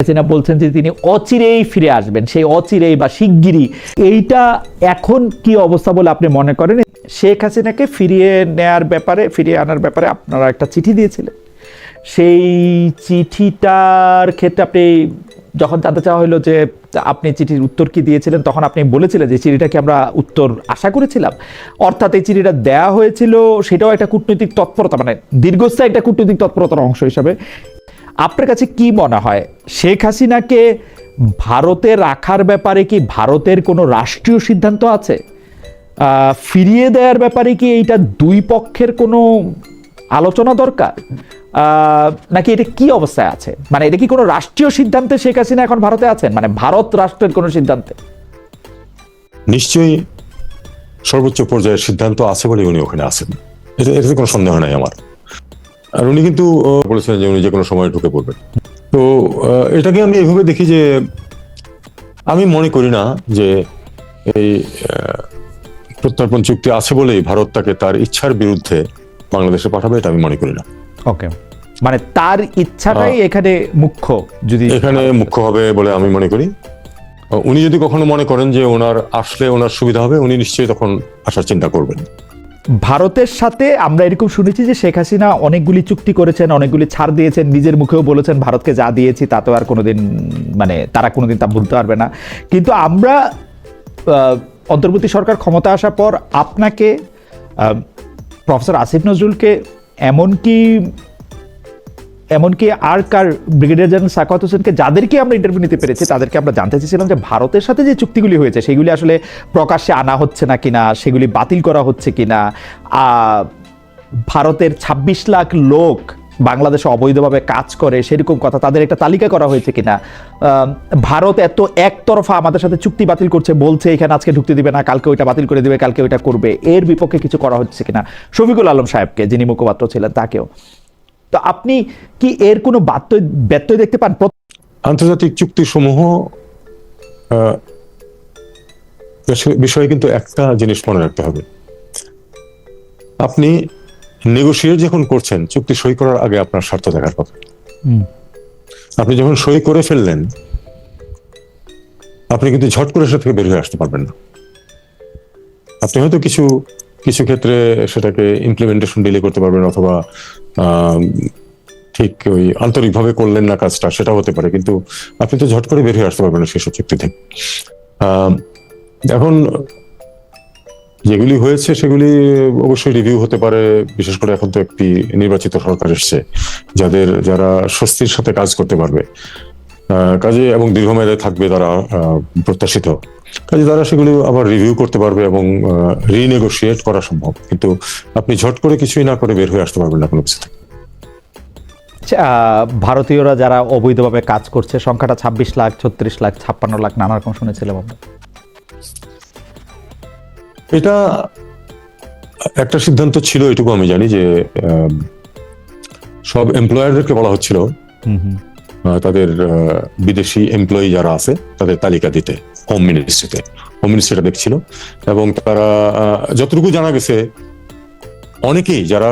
হাসিনা বলছেন যে তিনি অচিরেই ফিরে আসবেন, সেই অচিরেই বা শিগগিরই, এইটা এখন কি অবস্থা বলে আপনি মনে করেন? শেখ হাসিনাকে ফিরিয়ে আনার ব্যাপারে আপনারা একটা চিঠি দিয়েছিলেন, সেই চিঠিটার ক্ষেত্রে আপনি যখন জানতে চাওয়া হলো যে আপনি চিঠির উত্তর কি দিয়েছিলেন, তখন আপনি বলেছিলেন যে চিঠিটাকে আমরা উত্তর আশা করেছিলাম, অর্থাৎ এই চিঠিটা দেয়া হয়েছিল সেটাও একটা কূটনৈতিক তৎপরতা, মানে দীর্ঘস্থায়ী একটা কূটনৈতিক তৎপরতার অংশ হিসাবে। আপনার কাছে কি মনে হয়, শেখ হাসিনাকে ভারতে রাখার ব্যাপারে কি ভারতের কোনো রাষ্ট্রীয় সিদ্ধান্ত আছে? ফিরিয়ে দেওয়ার ব্যাপারে কি এইটা দুই পক্ষের কোনো আলোচনা দরকার, নাকি এটা কি অবস্থায় আছে? মানে এটা কি কোনো রাষ্ট্রীয় সিদ্ধান্তে শেখ হাসিনা এখন ভারতে আছেন, মানে ভারত রাষ্ট্রের কোনো সিদ্ধান্তে? নিশ্চয়ই সর্বোচ্চ পর্যায়ের সিদ্ধান্ত আছে বলে উনি ওখানে আছেন, এটাতে কোনো সন্দেহ নাই আমার। আর উনি কিন্তু বলেছেন যে উনি যে কোনো সময় ঢুকে পড়বেন। তো এটাকে আমি এইভাবে দেখি যে আমি মনে করি না যে এই প্রত্যর্পণ চুক্তি আছে বলেই ভারত তাকে তার ইচ্ছার বিরুদ্ধে বাংলাদেশে পাঠাবে, এটা আমি মনে করি না। ওকে, মানে তার ইচ্ছাটাই এখানে মুখ্য, যদি এখানে মুখ্য হবে বলে আমি মনে করি। উনি যদি কখনো মনে করেন যে ওনার আসলে ওনার সুবিধা হবে, উনি নিশ্চয়ই তখন আসার চিন্তা করবেন। ভারতের সাথে আমরা এরকম শুনেছি যে শেখ হাসিনা অনেকগুলি চুক্তি করেছেন, অনেকগুলি ছাড় দিয়েছেন, নিজের মুখেও বলেছেন ভারতকে যা দিয়েছি তা তো আর কোনোদিন, মানে তারা কোনোদিন তা ভুলতে পারবে না। কিন্তু আমরা অন্তর্বর্তী সরকার ক্ষমতা আসার পর আপনাকে, প্রফেসর আসিফ নজরুলকে, এমনকি আর কার, ব্রিগেডিয়ার জেনারেল সাখাওয়াত হোসেনকে, যাদেরকে আমরা ইন্টারভিউ নিতে পেরেছি, তাদেরকে আমরা জানতে চেয়েছিলাম যে ভারতের সাথে যে চুক্তিগুলি হয়েছে সেগুলি আসলে প্রকাশ্যে আনা হচ্ছে না কিনা, সেগুলি বাতিল করা হচ্ছে কিনা, ভারতের ২৬ লাখ লোক বাংলাদেশে অবৈধভাবে কাজ করে সেরকম কথা, তাদের একটা তালিকা করা হয়েছে কিনা, ভারত এত একতরফা আমাদের সাথে চুক্তি বাতিল করছে, বলছে এখানে আজকে ঢুকতে দিবে না, কালকে ওইটা বাতিল করে দিবে, কালকে ওইটা করবে, এর বিপক্ষে কিছু করা হচ্ছে কিনা, শফিকুল আলম সাহেবকে, যিনি মুখপাত্র ছিলেন, তাকেও। তো আপনি কি এর কোনো ব্যত্যয় দেখতে পান? আন্তর্জাতিক চুক্তিসমূহ বিষয়ে কিন্তু একটা জিনিস মনে রাখতে হবে, আপনি নেগোশিয়েট যখন করছেন, চুক্তি সই করার আগে আপনার স্বার্থ দেখার কথা। আপনি যখন সই করে ফেললেন, আপনি কিন্তু ঝট করে সেটা থেকে বের হয়ে আসতে পারবেন না। আপনি হয়তো কিছু কিছু ক্ষেত্রে সেটাকে ইমপ্লিমেন্টেশন ডিলে করতে পারবেন, অথবা ঠিক ওই আন্তরিকভাবে করলেন না কাজটা, সেটা হতে পারে, কিন্তু আপনি তো ঝট করে বের হয়ে আসতে পারবেন না সেসব চুক্তি থেকে। এখন যেগুলি হয়েছে সেগুলি অবশ্যই রিভিউ হতে পারে, বিশেষ করে এখন তো একটি নির্বাচিত সরকার এসছে যারা স্বস্তির সাথে কাজ করতে পারবে, কাজে এবং দীর্ঘমেয়াদে থাকবে, তারা প্রত্যাশিত কাজে তারা সেগুলি আবার রিভিউ করতে পারবে এবং রিনেগোশিয়েট করা সম্ভব। কিন্তু আপনি ঝট করে কিছুই না করে বের হয়ে আসতে পারবেন না কোনো কিছু থেকে। ভারতীয়রা যারা অবৈধভাবে কাজ করছে সংখ্যাটা ২৬ লাখ, ৩৬ লাখ, ৫৬ লাখ, নানা রকম শুনেছিলাম আমরা। এটা একটা সিদ্ধান্ত ছিল, এটুকু আমি জানি, যে সব এমপ্লয়ারদেরকে বলা হচ্ছিল তাদের বিদেশি এমপ্লয়ি যারা আছে তাদের তালিকা দিতে হোম মিনিস্ট্রিটা দেখছিল, এবং তারা যতটুকু জানা গেছে অনেকেই যারা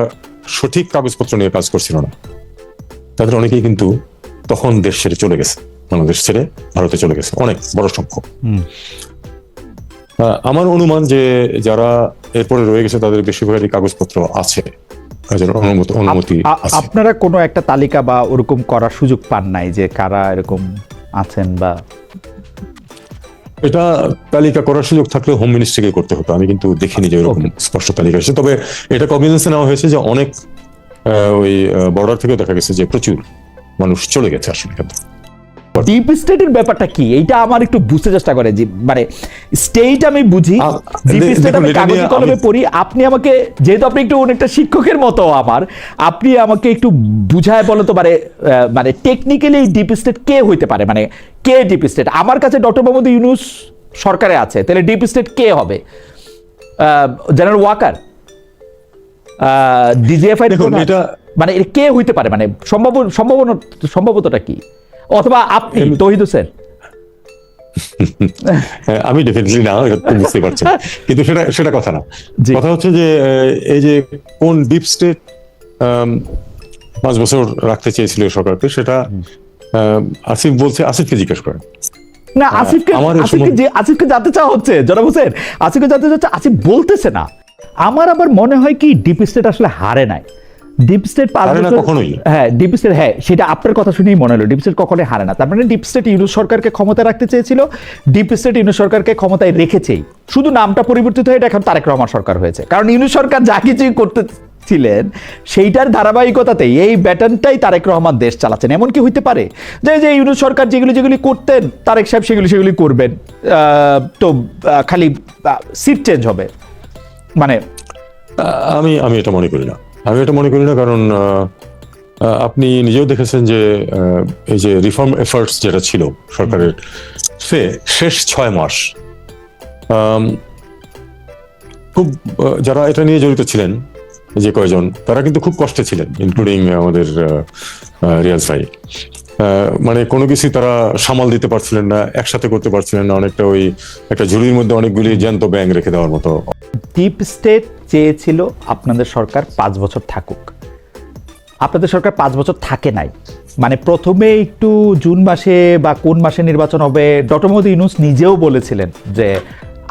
সঠিক কাগজপত্র নিয়ে কাজ করছিল না, তাদের অনেকেই কিন্তু তখন দেশ ছেড়ে চলে গেছে, বাংলাদেশ ছেড়ে ভারতে চলে গেছে, অনেক বড় সংখ্যক। আমার অনুমান যে যারা এরপরে রয়ে গেছে তাদের বেশিরভাগই কাগজপত্র আছে, অনুমতি আছে। আপনারা কোনো একটা তালিকা বা ওরকম করার সুযোগ পান নাই যে কারা এরকম আছেন? বা এটা তালিকা করার সুযোগ থাকলে হোম মিনিস্ট্রিকে করতে হতো, আমি কিন্তু দেখিনি যে এরকম স্পষ্ট তালিকা এসেছে। তবে এটা কগনিজেন্সে নেওয়া হয়েছে যে অনেক ওই বর্ডার থেকে দেখা গেছে যে প্রচুর মানুষ চলে গেছে আসলে। ডিপ স্টেটের ব্যাপারটা কি, এইটা আমার একটু বুঝতে চেষ্টা করে, যে মানে স্টেট আমি বুঝি, ডিপ স্টেট আমি কাগজে কলমে পড়ি, আপনি আমাকে, যেহেতু আপনি একটু অনেকটা শিক্ষকের মতো আমার, আপনি আমাকে একটু বুঝায় বলো তো, মানে টেকনিক্যালি ডিপ স্টেট কে হইতে পারে, মানে কে ডিপ স্টেট? আমার কাছে ডক্টর মোহাম্মদ ইউনূস সরকারে আছে, তাহলে ডিপ স্টেট কে হবে? জেনারেল ওয়াকার, ডিজিএফআই, মানে কে হইতে পারে, মানে সম্ভবতটা কি? অথবা আপনি তৌহিদ হোসেন? আমি ডেফিনেটলি না, বুঝতে পারছেন, কিন্তু সেটা কথা না। কথা হচ্ছে যে এই যে কোন ডিপ স্টেট 5 বছর রাখতে চেয়েছিল সরকারকে, সেটা আসিফ বলছে, আসিফকে জিজ্ঞেস করেন। না, আসিফকে জানতে চাওয়া হচ্ছে জনাব হোসেন, আসিফকে জানতে চাচ্ছে, আসিফ বলতেছে না। আমার আবার মনে হয় কি ডিপ স্টেট আসলে হারে নাই। ডিপ স্টেট কখনোই, হ্যাঁ ডিপ স্টেট, হ্যাঁ সেটা আপনার কথা শুনেই মনে হলো, ডিপ স্টেট কখনোই হারে না। তার মানে ডিপ স্টেট ইউনূস সরকারকে ক্ষমতা রাখতে চেয়েছিল, ডিপ স্টেট ইউনূস সরকারকে ক্ষমতায় রেখেছেই, শুধু নামটা পরিবর্তিত হয়ে এটা এখন তারেক রহমান সরকার হয়েছে। কারণ ইউনূস সরকার যা কিছুই করতে ছিলেন সেইটার ধারাবাহিকতাতেই এই ব্যাটনটাই তারেক রহমান দেশ চালাচ্ছেন। এমন কি হইতে পারে যে ইউনূস সরকার যেগুলি করতেন তারেক সাহেব সেগুলি করবেন, তো খালি সিট চেঞ্জ হবে? মানে আমি এটা মনে করি না। আমি এটা মনে করি না, কারণ আপনি নিজেও দেখেছেন যে এই যে রিফর্ম এফার্টস যেটা ছিল সরকারের, শেষ 6 মাস খুব যারা এটা নিয়ে জড়িত ছিলেন যে কয়জন, তারা কিন্তু খুব কষ্টে ছিলেন, ইনক্লুডিং আমাদের রিয়াজ ভাই। মানে কোনো কিছু তারা সামাল দিতে পারছিলেন না, একসাথে করতে পারছিলেন না, অনেকটা ওই একটা ঝুড়ির মধ্যে অনেকগুলি জ্যান্ত ব্যাঙ রেখে দেওয়ার মতো। ডিপ স্টেট চেয়েছিল আপনাদের সরকার 5 বছর থাকুক, আপনাদের সরকার 5 বছর থাকে নাই। মানে প্রথমে একটু জুন মাসে বা কোন মাসে নির্বাচন হবে, ডক্টর মোহাম্মদ ইউনূস নিজেও বলেছিলেন যে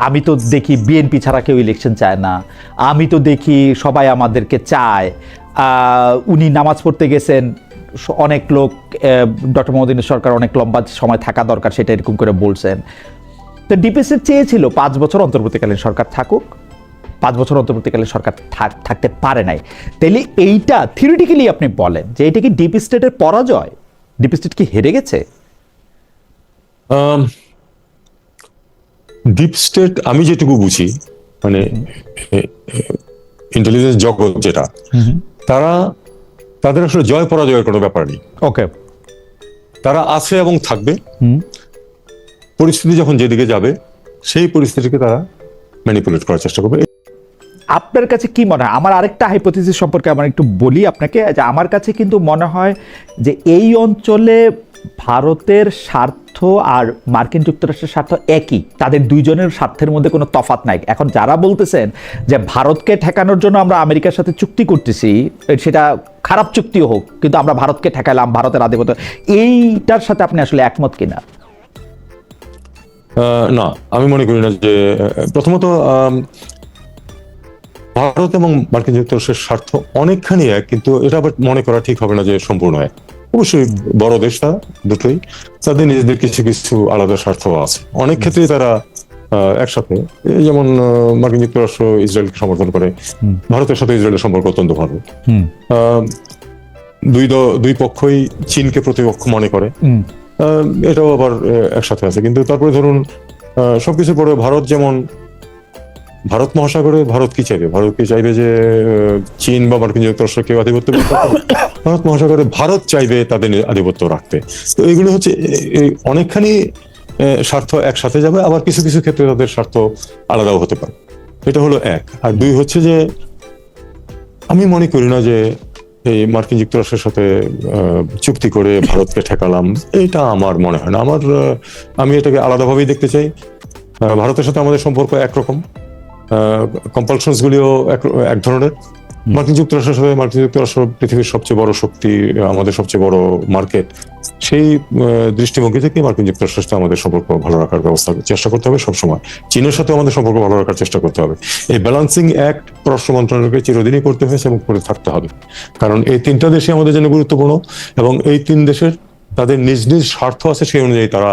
আমি তো দেখি বিএনপি ছাড়া কেউ ইলেকশন চায় না, আমি তো দেখি সবাই আমাদেরকে চায়। উনি নামাজ পড়তে গেছেন, অনেক লোক, ডক্টর মোহাম্মদ ইউনূস সরকার অনেক লম্বা সময় থাকা দরকার সেটা এরকম করে বলছেন। তো ডিপ স্টেট চেয়েছিল 5 বছর অন্তর্বর্তীকালীন সরকার থাকুক, 5 বছর অন্তর্বর্তীকালীন সরকার থাকতে পারে নাই। তাইলে এইটা থিওরিটিক্যালি আপনি বলেন যে এটা কি ডিপ স্টেটের পরাজয়? ডিপ স্টেট কি হেরে গেছে? ডিপ স্টেট আমি যেটুকু বুঝি, মানে ইন্টেলিজেন্স জগৎ যেটা, তাদের আসলে জয় পরাজয়ের কোনো ব্যাপার নেই। ওকে, তারা আছে এবং থাকবে। পরিস্থিতি যখন যেদিকে যাবে সেই পরিস্থিতিকে তারা ম্যানিপুলেট করার চেষ্টা করবে। আপনার কাছে কি মনে হয়? আমার আরেকটা হাইপোথিসিস সম্পর্কে আমার একটু বলি আপনাকে, যে আমার কাছে কিন্তু মনে হয় যে এই অঞ্চলে ভারতের স্বার্থ আর মার্কিন যুক্তরাষ্ট্রের স্বার্থ একই, তাদের দুইজনের স্বার্থের মধ্যে কোনো তফাৎ নাই। এখন যারা বলতেছেন যে ভারতকে ঠেকানোর জন্য আমরা আমেরিকার সাথে চুক্তি করতেছি, সেটা খারাপ চুক্তিও হোক কিন্তু আমরা ভারতকে ঠেকাইলাম, ভারতের আধিপত্য, এইটার সাথে আপনি আসলে একমত কিনা? না, আমি মনে করি না যে, প্রথমত ভারত এবং মার্কিন যুক্তরাষ্ট্রের স্বার্থ অনেকখানি এক, কিন্তু এটা আবার মনে করা ঠিক হবে না যে সম্পূর্ণ এক। অবশ্যই বড় দেশ তারা দুটোই, তাদের নিজেদের কিছু কিছু আলাদা স্বার্থ আছে। অনেক ক্ষেত্রে তারা একসাথে, যেমন মার্কিন যুক্তরাষ্ট্র ইসরায়েলকে সমর্থন করে, ভারতের সাথে ইসরায়েলের সম্পর্ক অত্যন্ত ভালো। দুই পক্ষই চীনকে প্রতিপক্ষ মনে করে, এটাও আবার একসাথে আছে। কিন্তু তারপরে ধরুন সবকিছুর পরে ভারত মহাসাগরে ভারত কি চাইবে? ভারত কি চাইবে যে চীন বা মার্কিন যুক্তরাষ্ট্র কেউ আধিপত্য? ভারত মহাসাগরে ভারত চাইবে তাদের আধিপত্য রাখতে। তো এগুলো হচ্ছে অনেকখানি স্বার্থ একসাথে যাবে, আবার কিছু কিছু ক্ষেত্রে তাদের স্বার্থ আলাদাও হতে পারে। এটা হলো এক। আর দুই হচ্ছে যে আমি মনে করি না যে এই মার্কিন যুক্তরাষ্ট্রের সাথে চুক্তি করে ভারতকে ঠেকালাম, এটা আমার মনে হয় না। আমি এটাকে আলাদাভাবেই দেখতে চাই। ভারতের সাথে আমাদের সম্পর্ক একরকম, কম্পালশনস গুলিও এক ধরনের। মার্কিন যুক্তরাষ্ট্র পৃথিবীর সবচেয়ে বড় শক্তি, আমাদের সবচেয়ে বড় মার্কেট। সেই দৃষ্টিভঙ্গি থেকে মার্কিন যুক্তরাষ্ট্রের সাথে আমাদের সম্পর্ক ভালো রাখার ব্যবস্থা চেষ্টা করতে হবে সবসময়। চীনের সাথে আমাদের সম্পর্ক ভালো রাখার চেষ্টা করতে হবে। এই ব্যালান্সিং অ্যাক্ট পররাষ্ট্র মন্ত্রণালয়কে চিরদিনই করতে হয়েছে এবং করে থাকতে হবে, কারণ এই তিনটা দেশই আমাদের জন্য গুরুত্বপূর্ণ এবং এই তিন দেশের তাদের নিজ নিজ স্বার্থ আছে, সেই অনুযায়ী তারা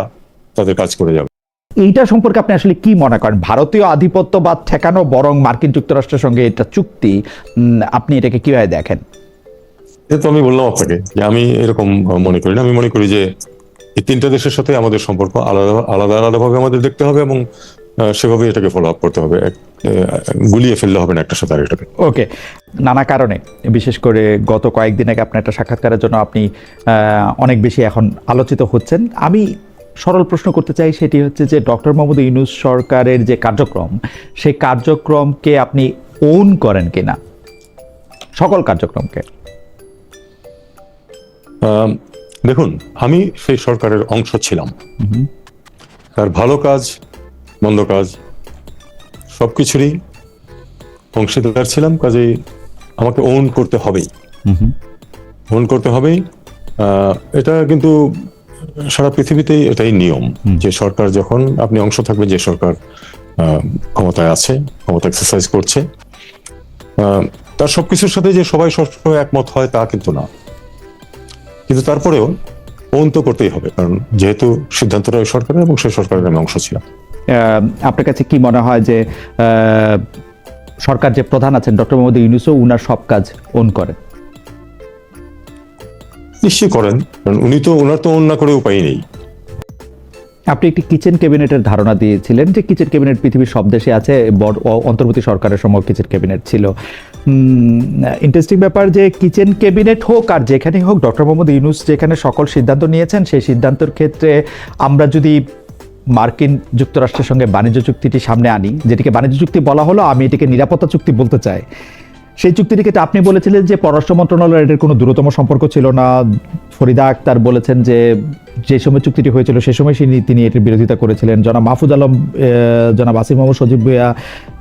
তাদের কাজ করে যাবে। এইটা সম্পর্কে আপনি আসলে কি মনে করেন? ভারতীয় আধিপত্যবাদ ঠেকানো বরং মার্কিন যুক্তরাষ্ট্রের সঙ্গে এটা চুক্তি, আপনি এটাকে কিভাবে দেখেন? তো আমি বললাম আপনাকে যে আমি এরকম মনে করি না। আমি মনে করি যে এই তিনটা দেশের সাথে আমাদের সম্পর্ক আলাদাভাবে আমাদের দেখতে হবে এবং সেভাবে এটাকে ফলো আপ করতে হবে, গুলিয়ে ফেললে হবে না একটার সাথে আরেকটাকে। ওকে, নানা কারণে, বিশেষ করে গত কয়েকদিন আগে আপনার একটা সাক্ষাৎকারের জন্য আপনি অনেক বেশি এখন আলোচিত হচ্ছেন। আমি সরল প্রশ্ন করতে চাই, সেটি হচ্ছে যে ডক্টর মোহাম্মদ ইউনূস সরকারের যে কার্যক্রম, সেই কার্যক্রমকে আপনি ওন করেন কিনা, সকল কার্যক্রমকে? দেখুন, আমি সেই সরকারের অংশ ছিলাম, তার ভালো কাজ মন্দ কাজ সবকিছুরই অংশীদার ছিলাম, কাজেই আমাকে ওন করতে হবেই। এটা কিন্তু সারা পৃথিবীতেই এটাই নিয়ম যে সরকার যখন আপনি অংশ থাকবেন যে সরকার ক্ষমতায় আছে, ক্ষমতা এক্সারসাইজ করছে, তার সবকিছুর সাথে যে সবাই সবসময় একমত হয় তা কিন্তু না, কিন্তু তারপরেও ওন তো করতেই হবে, কারণ যেহেতু সিদ্ধান্তটা ওই সরকারের এবং সেই সরকারের আমি অংশ ছিলাম। আপনার কাছে কি মনে হয় যে সরকার যে প্রধান আছেন ডক্টর মোহাম্মদ ইউনূসও উনার সব কাজ ওন করেন? নিশ্চয়ই করেন, কারণ ওনার তো ওন না করে উপায় নেই। আপনি একটি কিচেন ক্যাবিনেটের ধারণা দিয়েছিলেন যে কিচেন ক্যাবিনেট পৃথিবীর সব দেশে আছে, অন্তর্বর্তী সরকারের সময় কিচেন ক্যাবিনেট ছিল। ইন্টারেস্টিং ব্যাপার যে কিচেন ক্যাবিনেট হোক আর যেখানেই হোক, ডক্টর মোহাম্মদ ইউনূস যেখানে সকল সিদ্ধান্ত নিয়েছেন, সেই সিদ্ধান্তের ক্ষেত্রে আমরা যদি মার্কিন যুক্তরাষ্ট্রের সঙ্গে বাণিজ্য চুক্তিটি সামনে আনি, যেটিকে বাণিজ্য চুক্তি বলা হলো, আমি এটিকে নিরাপত্তা চুক্তি বলতে চাই। সেই চুক্তিটিকে আপনি বলেছিলেন যে পররাষ্ট্র মন্ত্রণালয়ের এটার কোনো দূরতম সম্পর্ক ছিল না। ফরিদা আক্তার বলেছেন যে সময় চুক্তিটি হয়েছিল সে সময় তিনি এটির বিরোধিতা করেছিলেন। জনাব মাহফুজ আলম, জনাব আসিফ মোহাম্মদ সজীব ভুঁইয়া,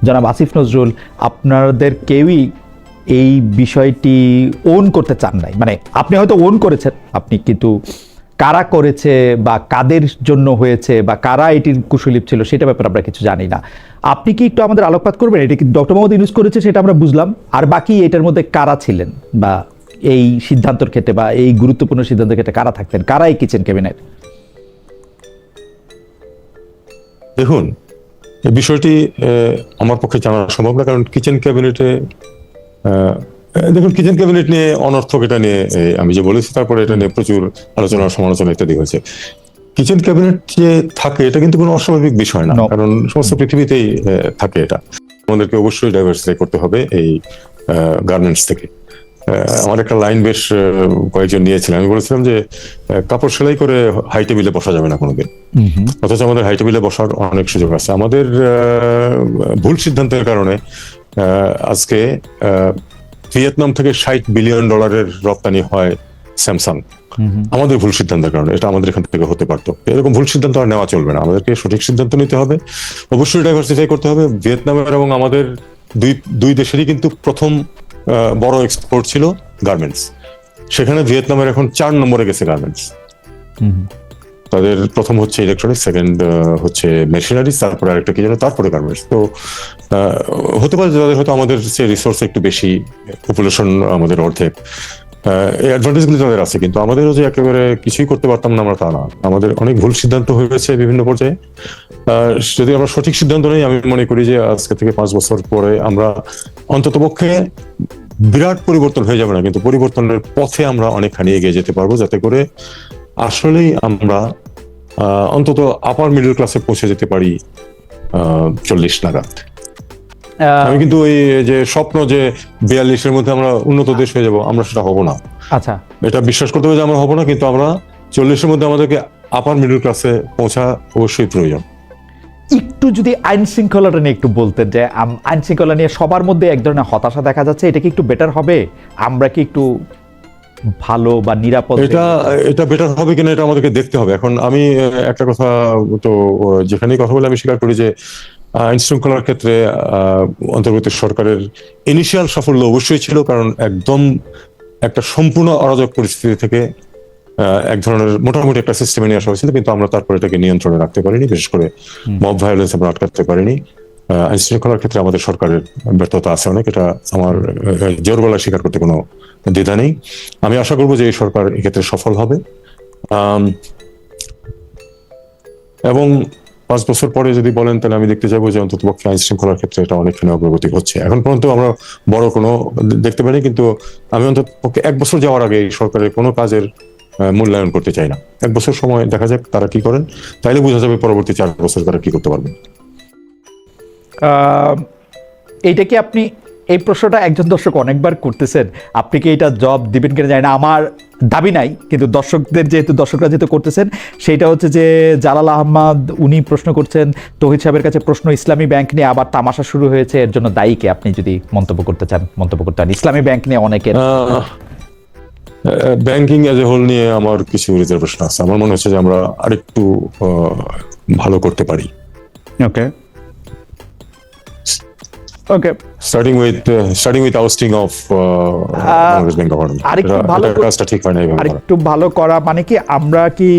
জনাব আসিফ নজরুল, আপনাদের কেউই এই বিষয়টি ওন করতে চান নাই। মানে আপনি হয়তো ওন করেছেন, আপনি কিন্তু কারা করেছে বা কাদের জন্য হয়েছে বা কারা এটির কুশলীপ ছিল সেটা ব্যাপারে আমরা কিছু জানি না। আপনি কি একটু আমাদের আলোকপাত করবেন? এটি কি ডক্টর মোহাম্মদ ইউনূস করেছে সেটা আমরা বুঝলাম, আর বাকি এটার মধ্যে কারা ছিলেন বা এই সিদ্ধান্তের ক্ষেত্রে বা এই গুরুত্বপূর্ণ সিদ্ধান্তের ক্ষেত্রে কারা থাকতেন, কারা এই কিচেন ক্যাবিনেট? দেখুন, এই বিষয়টি আমার পক্ষে জানা সম্ভব না, কারণ কিচেন ক্যাবিনেটে দেখুন, কিচেন ক্যাবিনেট নিয়ে অনর্থক, এটা নিয়ে আমি যে বলেছি তারপরে এটা নিয়ে প্রচুর আলোচনা সমালোচনা ইত্যাদি হয়েছে। কিচেন ক্যাবিনেট যে থাকে এটা কিন্তু কোনো অস্বাভাবিক বিষয় না, কারণ সমস্ত পৃথিবীতেই থাকে। এটা আমাদেরকে অবশ্যই ডাইভার্সিফাই করতে হবে এই গার্মেন্টস থেকে। আমার একটা লাইন বেশ কয়েকজন নিয়েছিলেন, আমি বলেছিলাম যে কাপড় সেলাই করে হাই টেবিলে বসা যাবে না কোনোদিন, অথচ আমাদের হাই টেবিলে বসার অনেক সুযোগ আছে। আমাদের ভুল সিদ্ধান্তের কারণে আজকে ভিয়েতনাম থেকে $60 বিলিয়ন রপ্তানি হয় স্যামসাং, আমাদের ভুল সিদ্ধান্তের কারণে। এটা আমাদের এখান থেকে হতে পারতো। এরকম ভুল সিদ্ধান্ত আর নেওয়া চলবে না, আমাদেরকে সঠিক সিদ্ধান্ত নিতে হবে, অবশ্যই ডাইভার্সিফাই করতে হবে। ভিয়েতনামের এবং আমাদের দুই দেশেরই কিন্তু প্রথম বড় এক্সপোর্ট ছিল গার্মেন্টস, সেখানে ভিয়েতনামের এখন 4 নম্বরে গেছে গার্মেন্টস। তাদের প্রথম হচ্ছে ইলেকট্রনিক্স, সেকেন্ড হচ্ছে মেশিনারিজ, তারপরে আরেকটা কি যেন, তারপরে গার্মেন্টস। তো হতে পারে তাদের হয়তো আমাদের সে রিসোর্স একটু বেশি, পপুলেশন আমাদের অর্ধেক, এই অ্যাডভান্টেজ গুলো তাদের আছে, কিন্তু আমাদেরও যে একেবারে কিছুই করতে পারতাম না আমরা তা না। আমাদের অনেক ভুল সিদ্ধান্ত হয়েছে বিভিন্ন পর্যায়ে। যদি আমরা সঠিক সিদ্ধান্ত নেই, আমি মনে করি যে আজকে থেকে 5 বছর পরে আমরা অন্ততপক্ষে বিরাট পরিবর্তন হয়ে যাবে না, কিন্তু পরিবর্তনের পথে আমরা অনেকখানি এগিয়ে যেতে পারবো, যাতে করে আসলেই আমরা অন্তত আপার মিডল ক্লাসে পৌঁছে যেতে পারি 40 নাগাদ। আমি কিন্তু ওই যে স্বপ্ন যে 42-এর মধ্যে আমরা উন্নত দেশ হয়ে যাব, আমরা সেটা হব না। আচ্ছা, এটা বিশ্বাস করতে হবে যে আমরা হব না, কিন্তু আমরা 40-এর মধ্যে আমাদেরকে আপার মিডল ক্লাসে পৌঁছা অবশ্যই প্রয়োজন। একটু যদি আইন শৃঙ্খলাটা নিয়ে একটু বলতেন, যে আইন শৃঙ্খলা নিয়ে সবার মধ্যে এক ধরনের হতাশা দেখা যাচ্ছে, এটা কি একটু বেটার হবে? আমরা কি একটু ভালো বা নিরাপদ, এটা বেটার হবে কিনা এটা আমাদেরকে দেখতে হবে। এখন আমি একটা কথা তো যেখানেই কথা বলে আমি স্বীকার করি যে আইন শৃঙ্খলার ক্ষেত্রে অন্তর্বর্তী সরকারের ইনিশিয়াল সাফল্য অবশ্যই ছিল, কারণ একদম একটা সম্পূর্ণ অরাজক পরিস্থিতি থেকে এক ধরনের মোটামুটি একটা সিস্টেমে নিয়ে আসা হয়েছিল, কিন্তু আমরা তারপর এটাকে নিয়ন্ত্রণে রাখতে পারিনি, বিশেষ করে মব ভায়োলেন্স আমরা আটকাতে পারিনি। আইন শৃঙ্খলার ক্ষেত্রে আমাদের সরকারের ব্যর্থতা আছে অনেক, এটা আমার জোর গলায় স্বীকার করতে কোনো দ্বিধা নেই। আমি আশা করবো যে এই সরকার এক্ষেত্রে সফল হবে, এবং 5 বছর পরে যদি বলেন তাহলে আমি দেখতে চাইবো যে অন্ততপক্ষে আইন শৃঙ্খলার ক্ষেত্রে এটা অনেকখানি অগ্রগতি হচ্ছে। এখন পর্যন্ত আমরা বড় কোনো দেখতে পারি, কিন্তু আমি অন্ততপক্ষে 1 বছর যাওয়ার আগে এই সরকারের কোনো কাজের মূল্যায়ন করতে চাই না। 1 বছর সময় দেখা যাক তারা কি করেন, তাইলে বোঝা যাবে পরবর্তী 4 বছর তারা কি করতে পারবেন। এইটা কি আপনি, এই প্রশ্নটা একজন দর্শক অনেকবার করতেছেন, আপনি কি এটা জব দিবেন কিনা জানি না, আমার দাবি নাই, কিন্তু দর্শকরা যেহেতু করতেছেন, সেটা হচ্ছে যে জালাল আহমদ উনি প্রশ্ন করছেন তৌহিদ সাহেবের কাছে প্রশ্ন, ইসলামী ব্যাংক নিয়ে আবার তামাশা শুরু হয়েছে, এর জন্য দায়ী কে? আপনি যদি মন্তব্য করতে চান মন্তব্য করতে পারেন। ইসলামী ব্যাংক নিয়ে অনেকের ব্যাংকিং এজ এ হোল নিয়ে আমার কিছু রিজার্ভেশন আছে। আমার মনে হচ্ছে যে আমরা আরেকটু ভালো করতে পারি। ওকে, starting with ousting of Bangladesh Bank government, আরেকটু ভালো কাজটা ঠিক হয় না। আরেকটু ভালো করা মানে কি, আমরা কি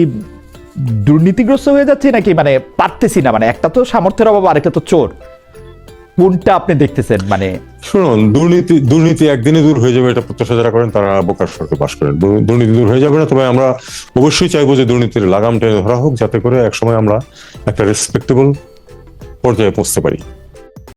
দুর্নীতিগ্রস্ত হয়ে যাচ্ছি নাকি মানে পারতেছি না, মানে একটা তো সামর্থ্যের অভাব, আরেকটা তো চোর, কোনটা আপনি দেখতেছেন? মানে শুনুন, দুর্নীতি একদিনে দূর হয়ে যাবে এটা প্রত্যাশা যারা করেন তারা বোকার সরকার বাস করেন। দুর্নীতি দূর হয়ে যাবে না, তবে আমরা অবশ্যই চাইবো যে দুর্নীতির লাগাম টেনে ধরা হোক, যাতে করে একসময় আমরা একটা রেসপেক্টেবল পর্যায়ে পৌঁছতে পারি।